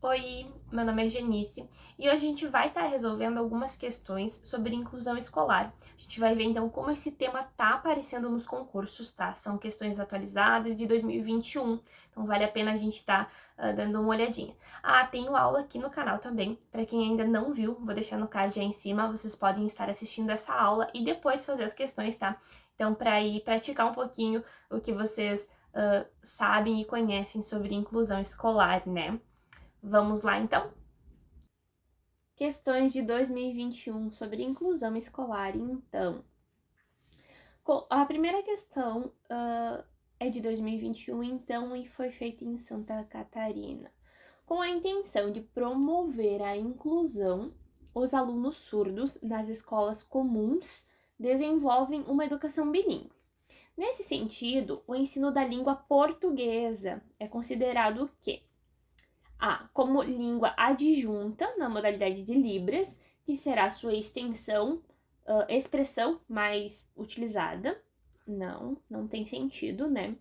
Oi, meu nome é Genice e hoje a gente vai estar resolvendo algumas questões sobre inclusão escolar. A gente vai ver então como esse tema tá aparecendo nos concursos, tá? São questões atualizadas de 2021, então vale a pena a gente estar dando uma olhadinha. Tenho aula aqui no canal também, para quem ainda não viu, vou deixar no card aí em cima, vocês podem estar assistindo essa aula e depois fazer as questões, tá? Então, para ir praticar um pouquinho o que vocês sabem e conhecem sobre inclusão escolar, né? Vamos lá, então? Questões de 2021 sobre inclusão escolar, então. A primeira questão é de 2021, então, e foi feita em Santa Catarina. Com a intenção de promover a inclusão, os alunos surdos nas escolas comuns desenvolvem uma educação bilíngue. Nesse sentido, o ensino da língua portuguesa é considerado o quê? Como língua adjunta na modalidade de Libras, que será sua expressão mais utilizada. Não tem sentido, né?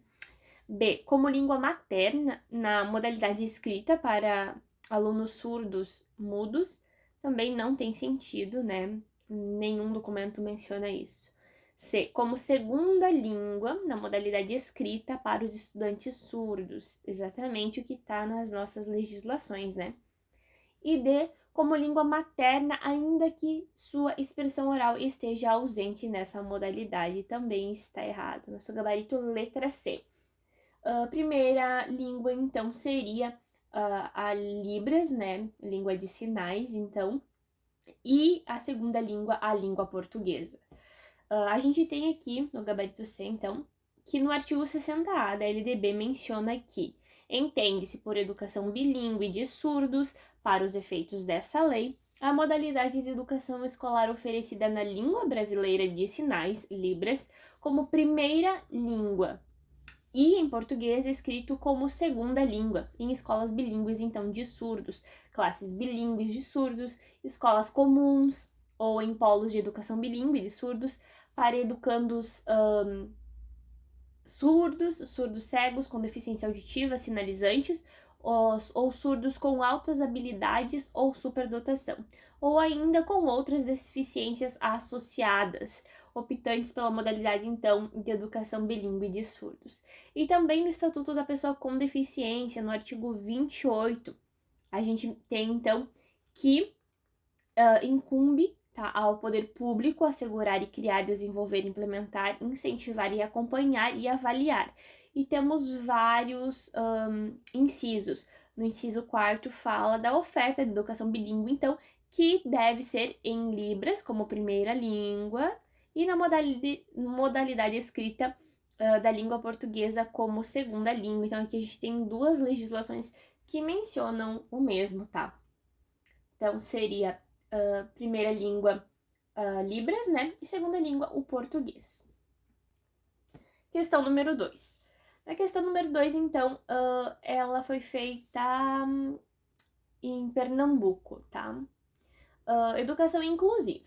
B, como língua materna na modalidade escrita para alunos surdos mudos, também não tem sentido, né? Nenhum documento menciona isso. C, como segunda língua na modalidade escrita para os estudantes surdos, exatamente o que está nas nossas legislações, né? E D, como língua materna, ainda que sua expressão oral esteja ausente nessa modalidade, também está errado. Nosso gabarito letra C. A primeira língua, então, seria a Libras, né? Língua de sinais, então. E a segunda língua, a língua portuguesa. A gente tem aqui no gabarito C, então, que no artigo 60A da LDB menciona que entende-se por educação bilíngue de surdos, para os efeitos dessa lei, a modalidade de educação escolar oferecida na língua brasileira de sinais, Libras, como primeira língua e em português escrito como segunda língua, em escolas bilíngues, então, de surdos, classes bilíngues de surdos, escolas comuns ou em polos de educação bilíngue de surdos, para educandos surdos cegos com deficiência auditiva, sinalizantes, ou surdos com altas habilidades ou superdotação, ou ainda com outras deficiências associadas, optantes pela modalidade, então, de educação bilíngue de surdos. E também no Estatuto da Pessoa com Deficiência, no artigo 28, a gente tem, então, que incumbe ao poder público assegurar e criar, desenvolver, implementar, incentivar e acompanhar e avaliar. E temos vários incisos. No inciso 4 fala da oferta de educação bilíngue, então, que deve ser em Libras como primeira língua e na modalidade escrita da língua portuguesa como segunda língua. Então, aqui a gente tem duas legislações que mencionam o mesmo, tá? Então, seria primeira língua Libras, né? E segunda língua, o português. Questão número 2. Na questão número 2, então, ela foi feita em Pernambuco, tá? Educação inclusiva.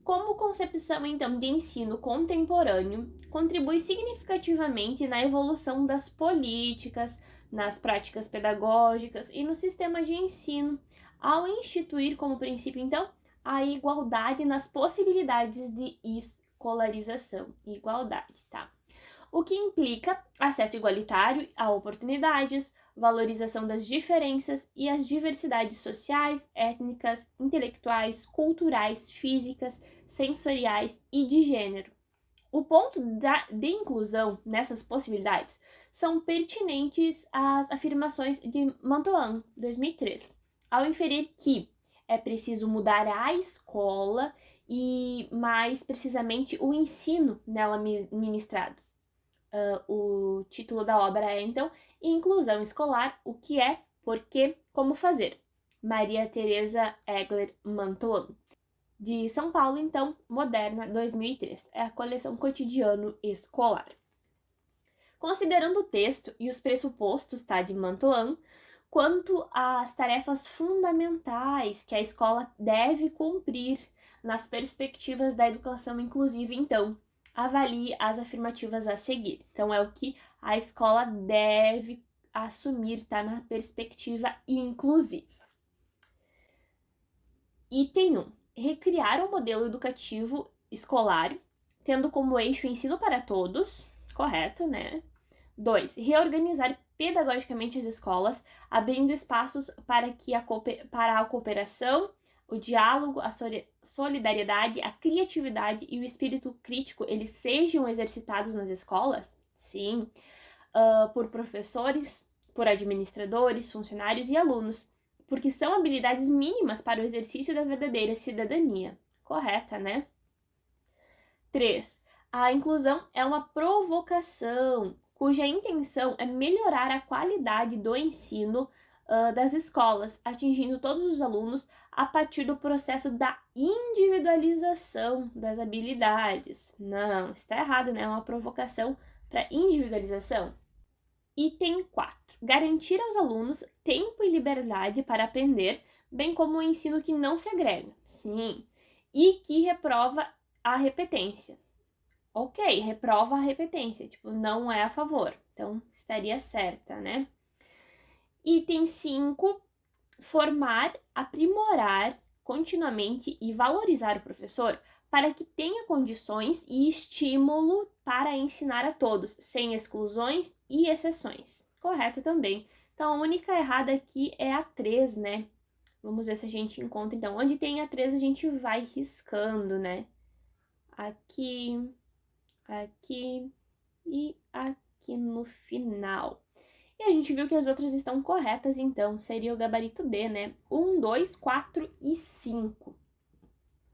Como concepção, então, de ensino contemporâneo, contribui significativamente na evolução das políticas, nas práticas pedagógicas e no sistema de ensino, ao instituir como princípio, então, a igualdade nas possibilidades de escolarização. Igualdade, tá? O que implica acesso igualitário a oportunidades, valorização das diferenças e as diversidades sociais, étnicas, intelectuais, culturais, físicas, sensoriais e de gênero. O ponto de inclusão nessas possibilidades são pertinentes às afirmações de Mantoan, 2003, ao inferir que é preciso mudar a escola e, mais precisamente, o ensino nela ministrado. O título da obra é, então, Inclusão Escolar, o que é, por quê, como fazer. Maria Teresa Egler Mantoan. De São Paulo, então, Moderna, 2003. É a coleção Cotidiano Escolar. Considerando o texto e os pressupostos, tá, de Mantoan, quanto às tarefas fundamentais que a escola deve cumprir nas perspectivas da educação inclusiva, então, avalie as afirmativas a seguir. Então, é o que a escola deve assumir, tá? Na perspectiva inclusiva. Item 1. Recriar um modelo educativo escolar, tendo como eixo o ensino para todos, correto, né? 2. Reorganizar pedagogicamente as escolas, abrindo espaços para a cooperação, o diálogo, a solidariedade, a criatividade e o espírito crítico, eles sejam exercitados nas escolas? Sim. Por professores, por administradores, funcionários e alunos, porque são habilidades mínimas para o exercício da verdadeira cidadania. Correta, né? 3. A inclusão é uma provocação, cuja intenção é melhorar a qualidade do ensino das escolas, atingindo todos os alunos a partir do processo da individualização das habilidades. Não, está errado, né? É uma provocação para individualização. Item 4. Garantir aos alunos tempo e liberdade para aprender, bem como um ensino que não segrega. Sim. E que reprova a repetência. Ok, reprova a repetência, tipo, não é a favor. Então, estaria certa, né? Item 5. Formar, aprimorar continuamente e valorizar o professor para que tenha condições e estímulo para ensinar a todos, sem exclusões e exceções. Correto também. Então, a única errada aqui é a 3, né? Vamos ver se a gente encontra, então. Onde tem a 3, a gente vai riscando, né? Aqui, aqui e aqui no final. E a gente viu que as outras estão corretas, então seria o gabarito D, né? 1, 2, 4 e 5.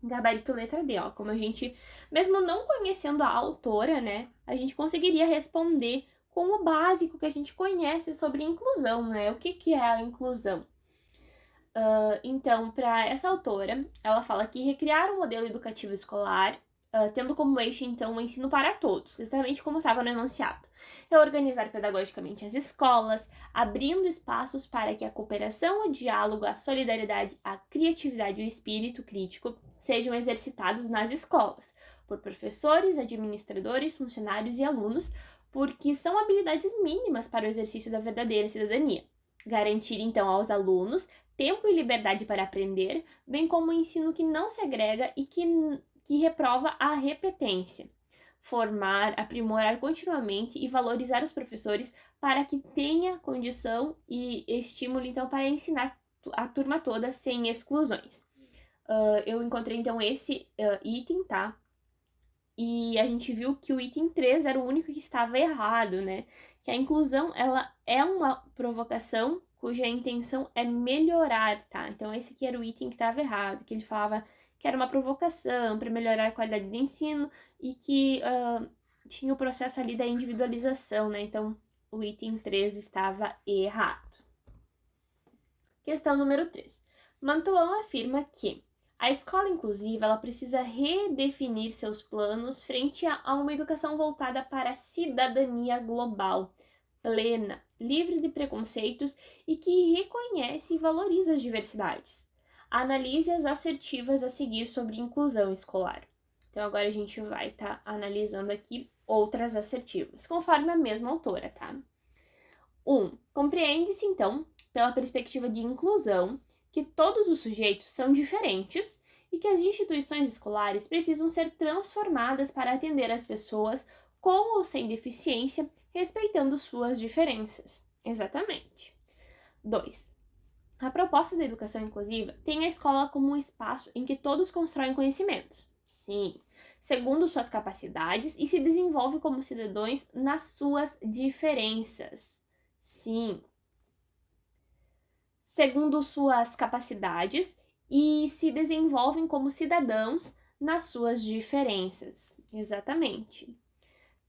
Gabarito letra D, ó. Como a gente, mesmo não conhecendo a autora, né? A gente conseguiria responder com o básico que a gente conhece sobre inclusão, né? O que é a inclusão? Então, para essa autora, ela fala que recriar um modelo educativo escolar, tendo como eixo, então, o ensino para todos, exatamente como estava no enunciado. Reorganizar pedagogicamente as escolas, abrindo espaços para que a cooperação, o diálogo, a solidariedade, a criatividade e o espírito crítico sejam exercitados nas escolas, por professores, administradores, funcionários e alunos, porque são habilidades mínimas para o exercício da verdadeira cidadania. Garantir, então, aos alunos tempo e liberdade para aprender, bem como um ensino que não segrega e que reprova a repetência. Formar, aprimorar continuamente e valorizar os professores para que tenha condição e estímulo, então, para ensinar a turma toda sem exclusões. Eu encontrei, então, esse item, tá? E a gente viu que o item 3 era o único que estava errado, né? Que a inclusão, ela é uma provocação cuja intenção é melhorar, tá? Então, esse aqui era o item que estava errado, que ele falava que era uma provocação para melhorar a qualidade do ensino e que tinha o processo ali da individualização, né? Então, o item 3 estava errado. Questão número 3. Mantoan afirma que a escola inclusiva ela precisa redefinir seus planos frente a uma educação voltada para a cidadania global, plena, livre de preconceitos e que reconhece e valoriza as diversidades. Analise as assertivas a seguir sobre inclusão escolar. Então, agora a gente vai estar analisando aqui outras assertivas, conforme a mesma autora, tá? 1. Compreende-se, então, pela perspectiva de inclusão, que todos os sujeitos são diferentes e que as instituições escolares precisam ser transformadas para atender as pessoas com ou sem deficiência, respeitando suas diferenças. Exatamente. 2. A proposta da educação inclusiva tem a escola como um espaço em que todos constroem conhecimentos. Sim. Segundo suas capacidades e se desenvolve como cidadãos nas suas diferenças. Sim. Segundo suas capacidades e se desenvolvem como cidadãos nas suas diferenças. Exatamente.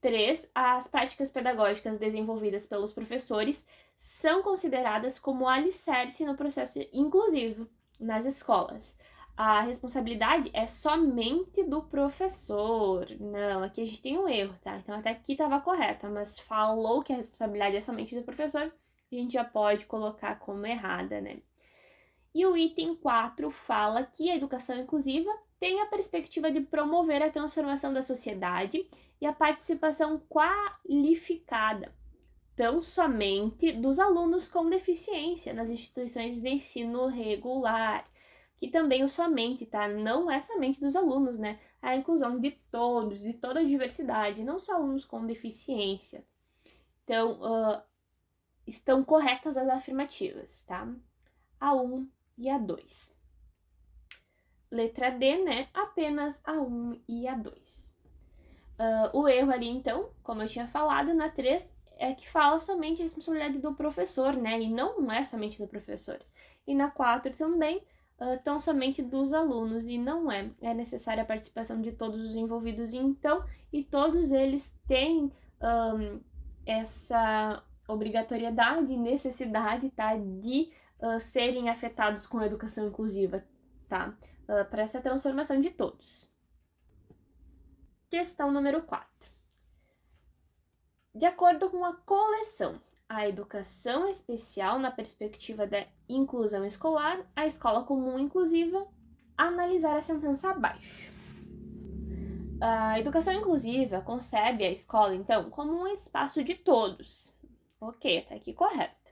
3. As práticas pedagógicas desenvolvidas pelos professores são consideradas como alicerce no processo inclusivo nas escolas. A responsabilidade é somente do professor. Não, aqui a gente tem um erro, tá? Então até aqui estava correta, mas falou que a responsabilidade é somente do professor, a gente já pode colocar como errada, né? E o item 4 fala que a educação inclusiva tem a perspectiva de promover a transformação da sociedade e a participação qualificada, tão somente dos alunos com deficiência nas instituições de ensino regular, que também o somente, tá? Não é somente dos alunos, né? A inclusão de todos, de toda a diversidade, não só alunos com deficiência. Então, estão corretas as afirmativas, tá? A1 e A2. Letra D, né? Apenas A1 e A2. O erro ali, então, como eu tinha falado, na 3 é que fala somente a responsabilidade do professor, né? E não é somente do professor. E na 4 também, tão somente dos alunos, e não é. É necessária a participação de todos os envolvidos, então, e todos eles têm essa obrigatoriedade e necessidade, tá? De serem afetados com a educação inclusiva, tá? Para essa transformação de todos. Questão número 4. De acordo com a coleção A Educação Especial na Perspectiva da Inclusão Escolar, a Escola Comum Inclusiva, analisar a sentença abaixo. A educação inclusiva concebe a escola, então, como um espaço de todos. Ok, tá aqui correto.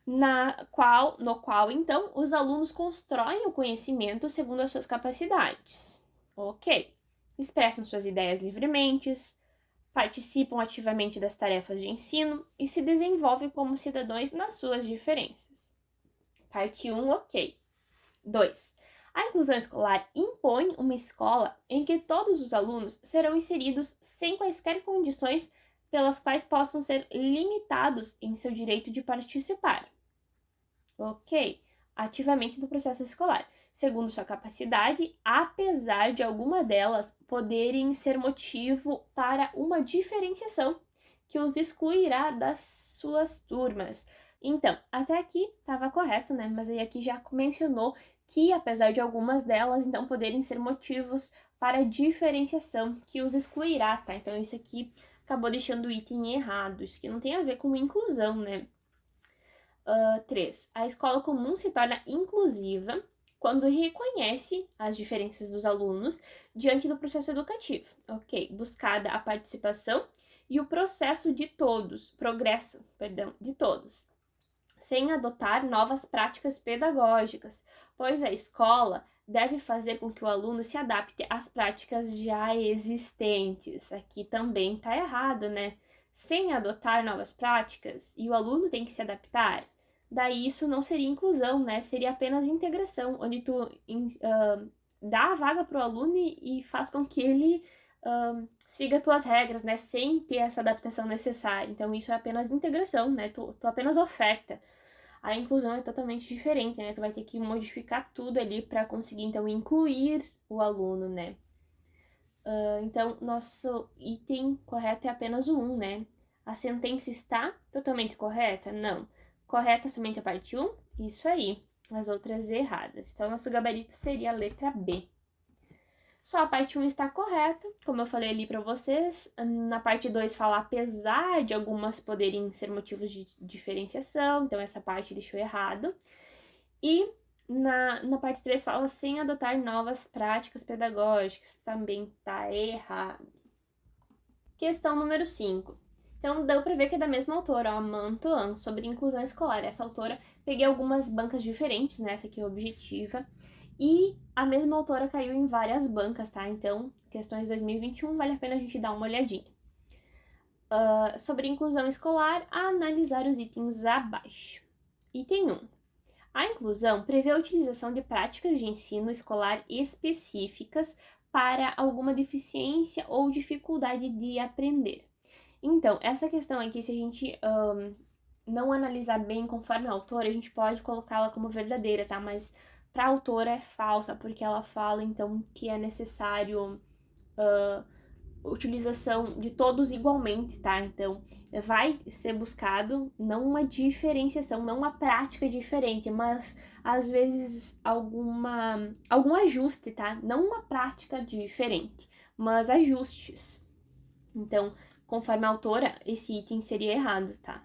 No qual, então, os alunos constroem o conhecimento segundo as suas capacidades. Ok. Expressam suas ideias livremente, participam ativamente das tarefas de ensino e se desenvolvem como cidadãos nas suas diferenças. Parte 1, ok. 2. A inclusão escolar impõe uma escola em que todos os alunos serão inseridos sem quaisquer condições pelas quais possam ser limitados em seu direito de participar. Ok. Ativamente do processo escolar, segundo sua capacidade, apesar de alguma delas poderem ser motivo para uma diferenciação que os excluirá das suas turmas. Então, até aqui estava correto, né? Mas aí aqui já mencionou que, apesar de algumas delas, então, poderem ser motivos para diferenciação que os excluirá, tá? Então, isso aqui acabou deixando o item errado. Isso que não tem a ver com inclusão, né? 3. A escola comum se torna inclusiva quando reconhece as diferenças dos alunos diante do processo educativo. Ok, buscada a participação e o progresso de todos, sem adotar novas práticas pedagógicas, pois a escola deve fazer com que o aluno se adapte às práticas já existentes. Aqui também está errado, né? Sem adotar novas práticas e o aluno tem que se adaptar. Daí isso não seria inclusão, né? Seria apenas integração, onde tu dá a vaga para o aluno e faz com que ele siga tuas regras, né? Sem ter essa adaptação necessária. Então isso é apenas integração, né? Tu apenas oferta. A inclusão é totalmente diferente, né? Tu vai ter que modificar tudo ali para conseguir, então, incluir o aluno, né? Então, nosso item correto é apenas o 1, né? A sentença está totalmente correta? Não. Correta somente a parte 1? Isso aí. As outras erradas. Então, nosso gabarito seria a letra B. Só a parte 1 está correta, como eu falei ali para vocês. Na parte 2 fala apesar de algumas poderem ser motivos de diferenciação, então essa parte deixou errado. E na parte 3 fala sem adotar novas práticas pedagógicas, também está errado. Questão número 5. Então, deu para ver que é da mesma autora, a Mantoan, sobre inclusão escolar. Essa autora, peguei algumas bancas diferentes, né? Essa aqui é objetiva. E a mesma autora caiu em várias bancas, tá? Então, questões 2021, vale a pena a gente dar uma olhadinha. Sobre inclusão escolar, a analisar os itens abaixo. Item 1. A inclusão prevê a utilização de práticas de ensino escolar específicas para alguma deficiência ou dificuldade de aprender. Então, essa questão aqui, se a gente não analisar bem conforme a autora, a gente pode colocá-la como verdadeira, tá? Mas para a autora é falsa, porque ela fala, então, que é necessário utilização de todos igualmente, tá? Então, vai ser buscado não uma diferenciação, não uma prática diferente, mas, às vezes, algum ajuste, tá? Não uma prática diferente, mas ajustes. Então, conforme a autora, esse item seria errado, tá?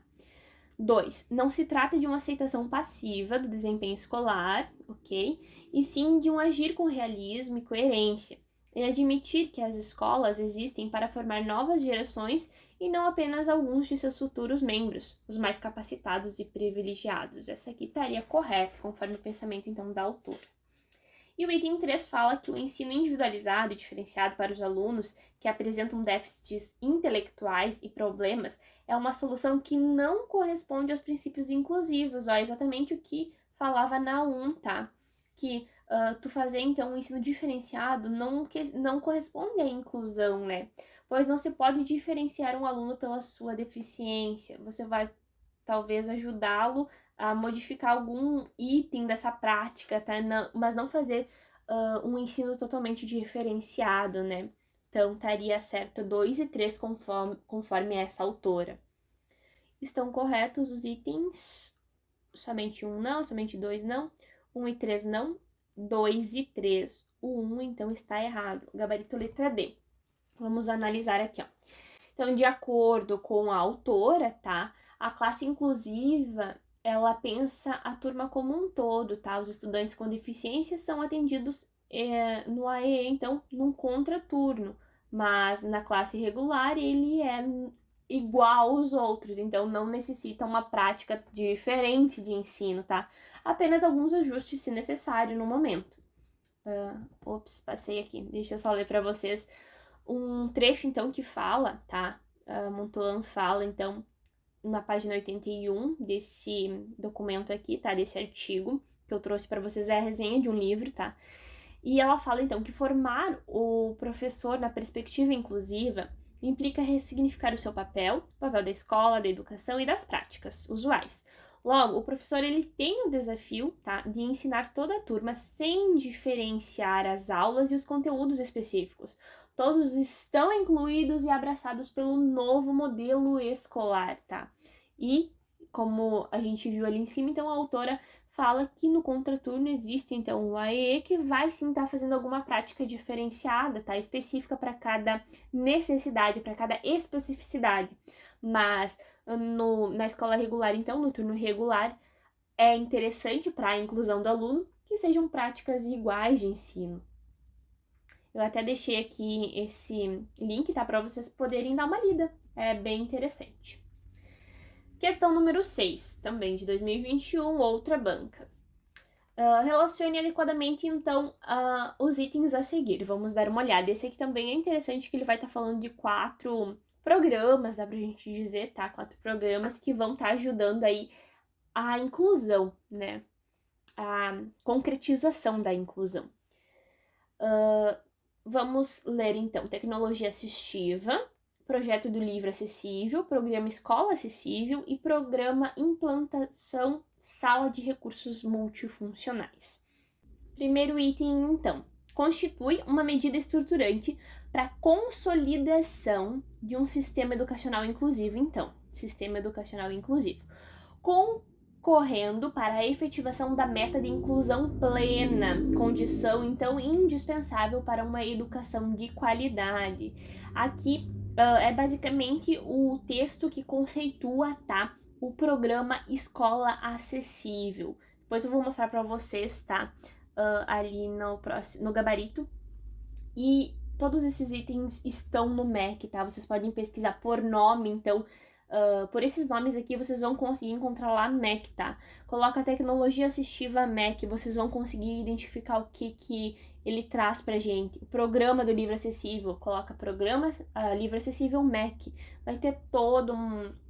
2. Não se trata de uma aceitação passiva do desempenho escolar, ok? E sim de um agir com realismo e coerência, e admitir que as escolas existem para formar novas gerações e não apenas alguns de seus futuros membros, os mais capacitados e privilegiados. Essa aqui estaria correta, conforme o pensamento, então, da autora. E o item 3 fala que o ensino individualizado e diferenciado para os alunos que apresentam déficits intelectuais e problemas é uma solução que não corresponde aos princípios inclusivos, ó, exatamente o que falava na 1, tá? Que tu fazer, então, um ensino diferenciado não corresponde à inclusão, né? Pois não se pode diferenciar um aluno pela sua deficiência. Você vai, talvez, ajudá-lo a modificar algum item dessa prática, tá? Mas não fazer um ensino totalmente diferenciado, né? Então, estaria certo 2 e 3 conforme essa autora. Estão corretos os itens? Somente 1 não, somente 2 não, 1 e 3 não, 2 e 3. O 1, então, está errado. Gabarito letra D. Vamos analisar aqui, ó. Então, de acordo com a autora, tá? A classe inclusiva, ela pensa a turma como um todo, tá? Os estudantes com deficiência são atendidos no AEE, então, num contraturno. Mas na classe regular, ele é igual aos outros, então não necessita uma prática diferente de ensino, tá? Apenas alguns ajustes, se necessário, no momento. Passei aqui. Deixa eu só ler para vocês um trecho, então, que fala, tá? Montolan fala, então, na página 81 desse documento aqui, tá? Desse artigo que eu trouxe para vocês, é a resenha de um livro, tá? E ela fala, então, que formar o professor na perspectiva inclusiva implica ressignificar o seu papel, o papel da escola, da educação e das práticas usuais. Logo, o professor ele tem o desafio, tá, de ensinar toda a turma sem diferenciar as aulas e os conteúdos específicos. Todos estão incluídos e abraçados pelo novo modelo escolar, tá? E, como a gente viu ali em cima, então a autora fala que no contraturno existe, então, o AEE que vai sim estar fazendo alguma prática diferenciada, tá? Específica para cada necessidade, para cada especificidade. Mas na escola regular, então, no turno regular, é interessante para a inclusão do aluno que sejam práticas iguais de ensino. Eu até deixei aqui esse link, tá? Para vocês poderem dar uma lida. É bem interessante. Questão número 6, também de 2021, outra banca. Relacione adequadamente, então, os itens a seguir. Vamos dar uma olhada. Esse aqui também é interessante, que ele vai estar falando de 4 programas, dá pra gente dizer, tá? 4 programas que vão estar ajudando aí a inclusão, né? A concretização da inclusão. Vamos ler, então, tecnologia assistiva, projeto do livro acessível, programa escola acessível e programa implantação sala de recursos multifuncionais. Primeiro item, então, constitui uma medida estruturante para a consolidação de um sistema educacional inclusivo, então, sistema educacional inclusivo, concorrendo para a efetivação da meta de inclusão plena, condição, então, indispensável para uma educação de qualidade. Aqui é basicamente o texto que conceitua, tá? O programa Escola Acessível. Depois eu vou mostrar para vocês, tá? Ali no gabarito. E todos esses itens estão no MEC, tá? Vocês podem pesquisar por nome, então, por esses nomes aqui, vocês vão conseguir encontrar lá no MEC, tá? Coloca tecnologia assistiva MEC, vocês vão conseguir identificar o que ele traz pra gente. O programa do livro acessível, coloca programa livro acessível MEC. Vai ter toda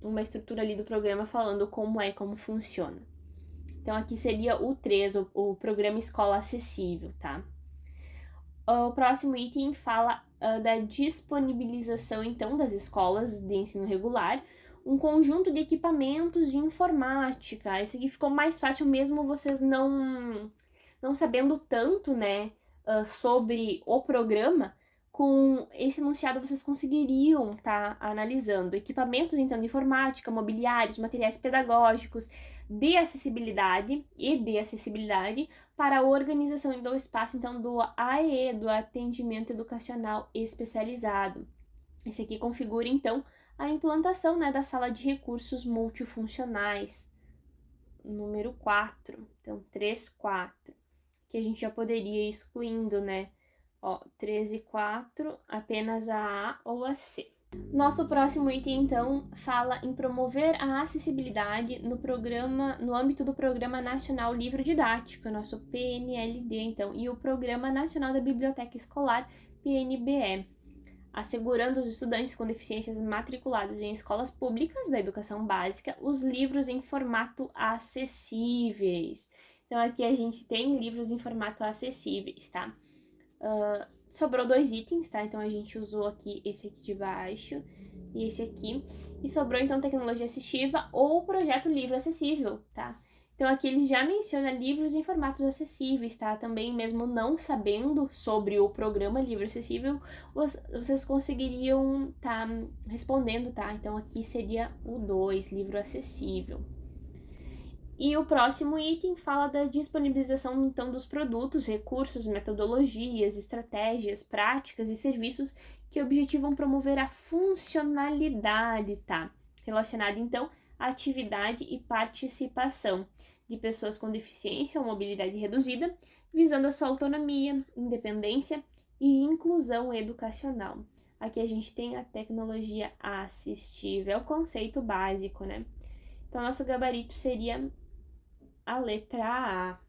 uma estrutura ali do programa falando como funciona. Então, aqui seria o 3, o programa escola acessível, tá? O próximo item fala da disponibilização, então, das escolas de ensino regular, um conjunto de equipamentos de informática. Esse aqui ficou mais fácil mesmo vocês não sabendo tanto, né, sobre o programa. Com esse enunciado vocês conseguiriam estar analisando equipamentos, então, de informática, mobiliários, materiais pedagógicos, de acessibilidade para a organização do espaço, então, do AEE, do Atendimento Educacional Especializado. Esse aqui configura, então, a implantação, né, da sala de recursos multifuncionais, número 4, então 3, 4, que a gente já poderia ir excluindo, né, 3 e 4, apenas a A ou a C. Nosso próximo item, então, fala em promover a acessibilidade no âmbito do Programa Nacional Livro Didático, nosso PNLD, então, e o Programa Nacional da Biblioteca Escolar, PNBE, assegurando aos estudantes com deficiências matriculados em escolas públicas da educação básica os livros em formato acessíveis. Então, aqui a gente tem livros em formato acessíveis, tá? Sobrou 2 itens, tá? Então, a gente usou aqui esse aqui de baixo e esse aqui. E sobrou, então, tecnologia assistiva ou projeto livro acessível, tá? Então, aqui ele já menciona livros em formatos acessíveis, tá? Também, mesmo não sabendo sobre o programa Livro Acessível, vocês conseguiriam tá respondendo, tá? Então, aqui seria o 2, livro acessível. E o próximo item fala da disponibilização, então, dos produtos, recursos, metodologias, estratégias, práticas e serviços que objetivam promover a funcionalidade, tá? Relacionada, então, à atividade e participação de pessoas com deficiência ou mobilidade reduzida, visando a sua autonomia, independência e inclusão educacional. Aqui a gente tem a tecnologia assistiva, é o conceito básico, né? Então, nosso gabarito seria a letra A.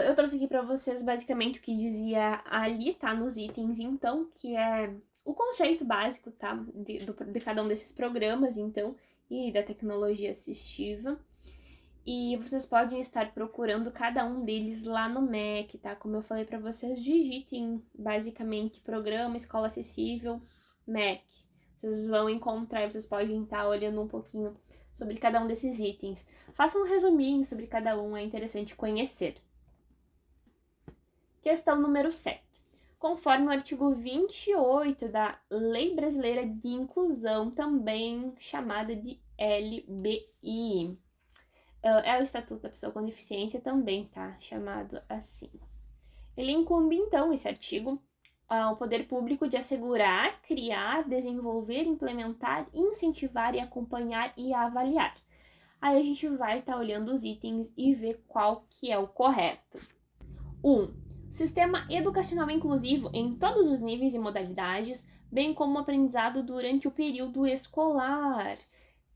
Eu trouxe aqui para vocês basicamente o que dizia ali, tá? Nos itens, então, que é o conceito básico, tá? De cada um desses programas, então, e da tecnologia assistiva. E vocês podem estar procurando cada um deles lá no MEC, tá? Como eu falei para vocês, digitem basicamente programa, escola acessível, MEC. Vocês vão encontrar, vocês podem estar olhando um pouquinho sobre cada um desses itens. Faça um resuminho sobre cada um, é interessante conhecer. Questão número 7. Conforme o artigo 28 da Lei Brasileira de Inclusão, também chamada de LBI, é o Estatuto da Pessoa com Deficiência também, tá? Chamado assim. Ele incumbe, então, esse artigo, ao poder público de assegurar, criar, desenvolver, implementar, incentivar e acompanhar e avaliar. Aí a gente vai estar olhando os itens e ver qual que é o correto. 1. Sistema educacional inclusivo em todos os níveis e modalidades, bem como aprendizado durante o período escolar.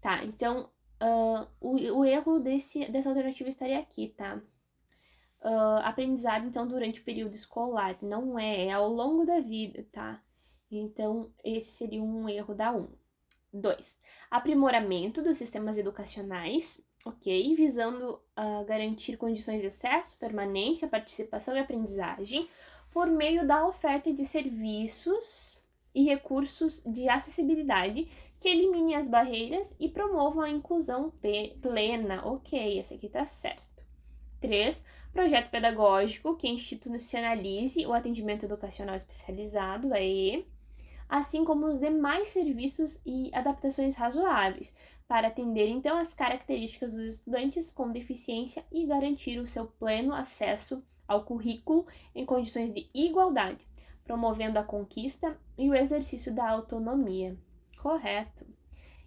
Tá, então, o erro dessa alternativa estaria aqui, tá? Aprendizado, então, durante o período escolar. Não é ao longo da vida, tá? Então, esse seria um erro da 1. 2. Aprimoramento dos sistemas educacionais, ok? Visando garantir condições de acesso, permanência, participação e aprendizagem por meio da oferta de serviços e recursos de acessibilidade que eliminem as barreiras e promovam a inclusão plena. Ok, essa aqui tá certo. 3. Projeto pedagógico que institucionalize o atendimento educacional especializado, AE, assim como os demais serviços e adaptações razoáveis, para atender então as características dos estudantes com deficiência e garantir o seu pleno acesso ao currículo em condições de igualdade, promovendo a conquista e o exercício da autonomia. Correto.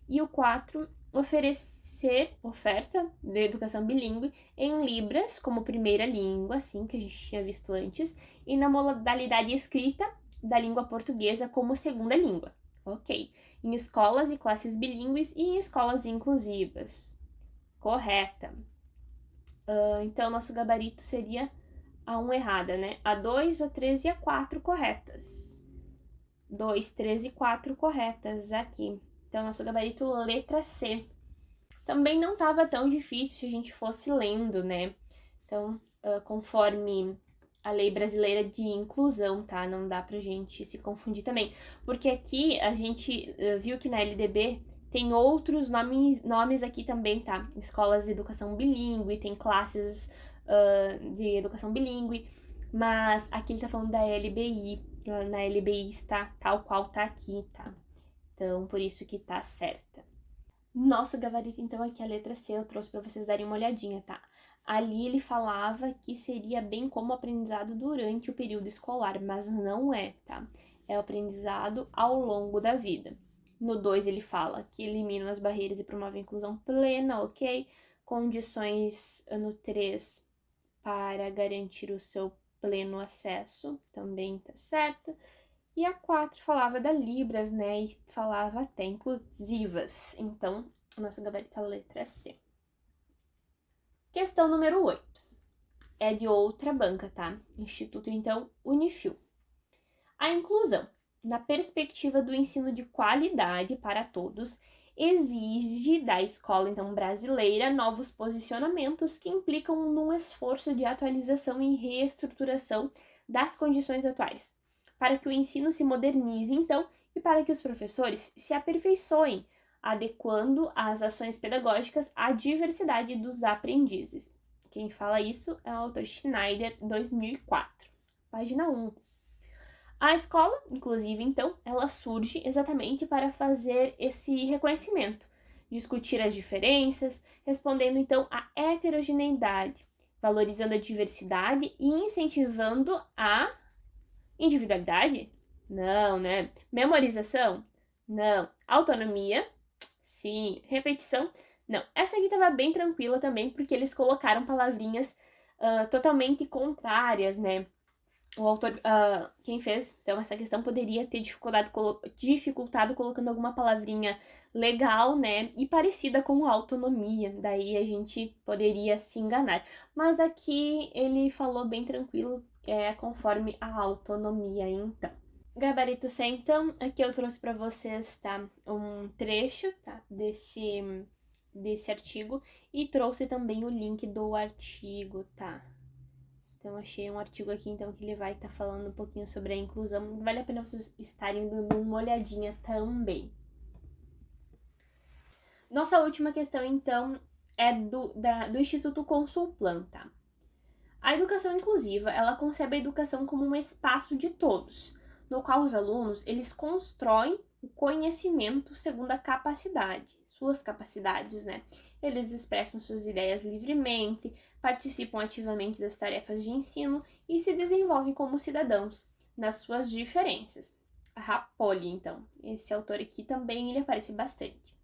E o 4, oferta de educação bilíngue em Libras como primeira língua, assim que a gente tinha visto antes, e na modalidade escrita da língua portuguesa como segunda língua, ok? Em escolas e classes bilíngues e em escolas inclusivas. Correta. Então, nosso gabarito seria a 1 errada, né? A 2, a 3 e a 4 corretas. 2, 3 e 4 corretas aqui. Então, nosso gabarito letra C. Também não estava tão difícil se a gente fosse lendo, né? Então, conforme a Lei Brasileira de Inclusão, tá? Não dá pra gente se confundir também. Porque aqui a gente viu que na LDB tem outros nomes aqui também, tá? Escolas de educação bilíngue, tem classes de educação bilíngue, mas aqui ele tá falando da LBI. Na LBI está tal qual tá aqui, tá? Então, por isso que tá certa. Nossa, gabarito, então, aqui a letra C eu trouxe pra vocês darem uma olhadinha, tá? Ali ele falava que seria bem como aprendizado durante o período escolar, mas não é, tá? É o aprendizado ao longo da vida. No 2 ele fala que elimina as barreiras e promove a inclusão plena, ok? Condições no 3 para garantir o seu pleno acesso, também tá certo. E a 4 falava da Libras, né? E falava até inclusivas. Então, o nosso gabarito é a letra C. Questão número 8. É de outra banca, tá? Instituto, então, Unifil. A inclusão, na perspectiva do ensino de qualidade para todos, exige da escola, então, brasileira novos posicionamentos que implicam num esforço de atualização e reestruturação das condições atuais, para que o ensino se modernize, então, e para que os professores se aperfeiçoem, adequando as ações pedagógicas à diversidade dos aprendizes. Quem fala isso é o autor Schneider, 2004. Página 1. A escola, inclusive, então, ela surge exatamente para fazer esse reconhecimento, discutir as diferenças, respondendo, então, à heterogeneidade, valorizando a diversidade e incentivando a individualidade? Não, né? Memorização? Não. Autonomia? Sim. Repetição? Não. Essa aqui estava bem tranquila também, porque eles colocaram palavrinhas totalmente contrárias, né? O autor, quem fez, então, essa questão poderia ter dificultado colocando alguma palavrinha legal, né, e parecida com autonomia, daí a gente poderia se enganar. Mas aqui ele falou bem tranquilo, conforme a autonomia, então. Gabarito C, então, aqui eu trouxe para vocês, tá, um trecho, tá, desse artigo, e trouxe também o link do artigo, tá. Então, achei um artigo aqui, então, que ele vai estar falando um pouquinho sobre a inclusão. Vale a pena vocês estarem dando uma olhadinha também. Nossa última questão, então, é do Instituto Consulplan, tá? A educação inclusiva, ela concebe a educação como um espaço de todos, no qual os alunos, eles constroem o conhecimento segundo a capacidade, suas capacidades, né? Eles expressam suas ideias livremente, participam ativamente das tarefas de ensino e se desenvolvem como cidadãos, nas suas diferenças. A Rapoli, então, esse autor aqui também ele aparece bastante.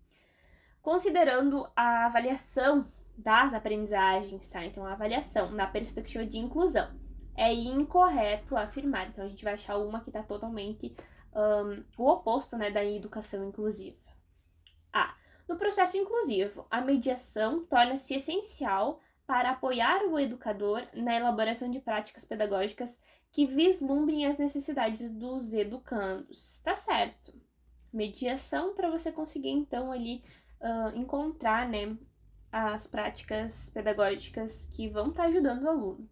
Considerando a avaliação das aprendizagens, tá? Então, a avaliação na perspectiva de inclusão. É incorreto afirmar. Então, a gente vai achar uma que está totalmente o oposto, né, da educação inclusiva. No processo inclusivo, a mediação torna-se essencial para apoiar o educador na elaboração de práticas pedagógicas que vislumbrem as necessidades dos educandos. Tá certo. Mediação para você conseguir, então, ali encontrar, né, as práticas pedagógicas que vão estar ajudando o aluno.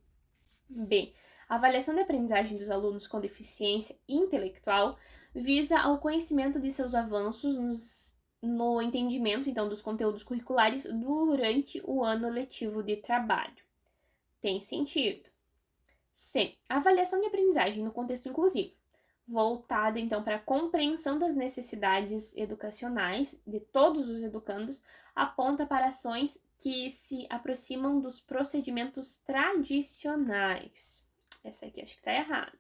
B. A avaliação da aprendizagem dos alunos com deficiência intelectual visa ao conhecimento de seus avanços no entendimento, então, dos conteúdos curriculares durante o ano letivo de trabalho. Tem sentido. C. A avaliação de aprendizagem no contexto inclusivo, voltada, então, para a compreensão das necessidades educacionais de todos os educandos, aponta para ações que se aproximam dos procedimentos tradicionais. Essa aqui acho que está errada.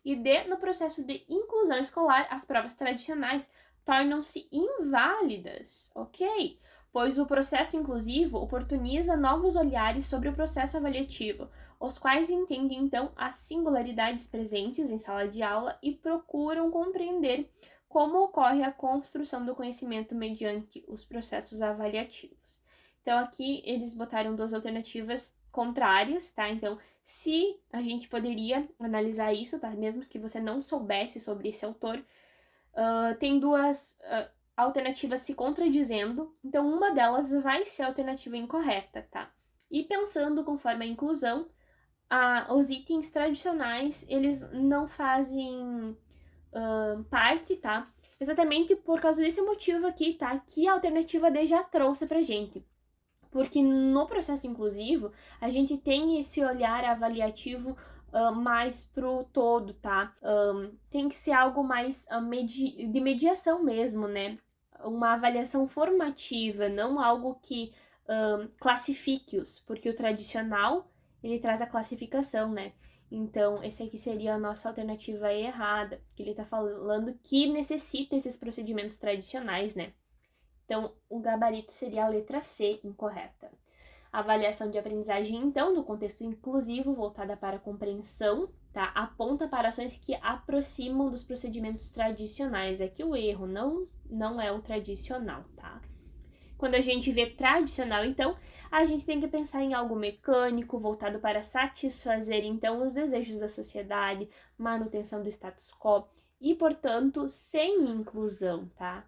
E D. No processo de inclusão escolar, as provas tradicionais tornam-se inválidas, ok? Pois o processo inclusivo oportuniza novos olhares sobre o processo avaliativo, os quais entendem, então, as singularidades presentes em sala de aula e procuram compreender como ocorre a construção do conhecimento mediante os processos avaliativos. Então, aqui eles botaram duas alternativas contrárias, tá? Então, se a gente poderia analisar isso, tá? Mesmo que você não soubesse sobre esse autor, tem duas alternativas se contradizendo, então uma delas vai ser a alternativa incorreta, tá? E pensando conforme a inclusão, os itens tradicionais, eles não fazem parte, tá? Exatamente por causa desse motivo aqui, tá? Que a alternativa D já trouxe pra gente. Porque no processo inclusivo, a gente tem esse olhar avaliativo mais pro todo, tá? Tem que ser algo mais de mediação mesmo, né? Uma avaliação formativa, não algo que classifique-os, porque o tradicional, ele traz a classificação, né? Então, esse aqui seria a nossa alternativa errada, que ele tá falando que necessita esses procedimentos tradicionais, né? Então, o gabarito seria a letra C, incorreta. A avaliação de aprendizagem, então, no contexto inclusivo, voltada para a compreensão tá? Aponta para ações que aproximam dos procedimentos tradicionais. Aqui o erro não é o tradicional, tá? Quando a gente vê tradicional, então, a gente tem que pensar em algo mecânico, voltado para satisfazer, então, os desejos da sociedade, manutenção do status quo e, portanto, sem inclusão, tá?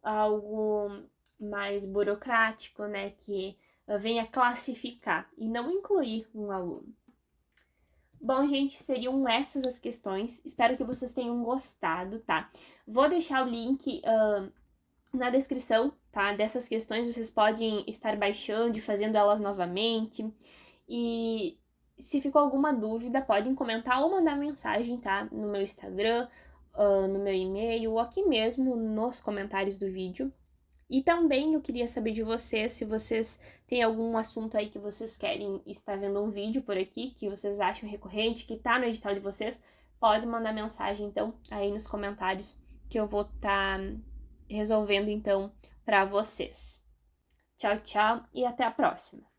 Algo mais burocrático, né, que venha classificar e não incluir um aluno. Bom, gente, seriam essas as questões. Espero que vocês tenham gostado, tá? Vou deixar o link na descrição, tá? Dessas questões vocês podem estar baixando e fazendo elas novamente. E se ficou alguma dúvida, podem comentar ou mandar mensagem, tá? No meu Instagram, no meu e-mail ou aqui mesmo nos comentários do vídeo. E também eu queria saber de vocês, se vocês têm algum assunto aí que vocês querem estar vendo um vídeo por aqui, que vocês acham recorrente, que tá no edital de vocês, pode mandar mensagem, então, aí nos comentários, que eu vou estar resolvendo, então, para vocês. Tchau, tchau e até a próxima!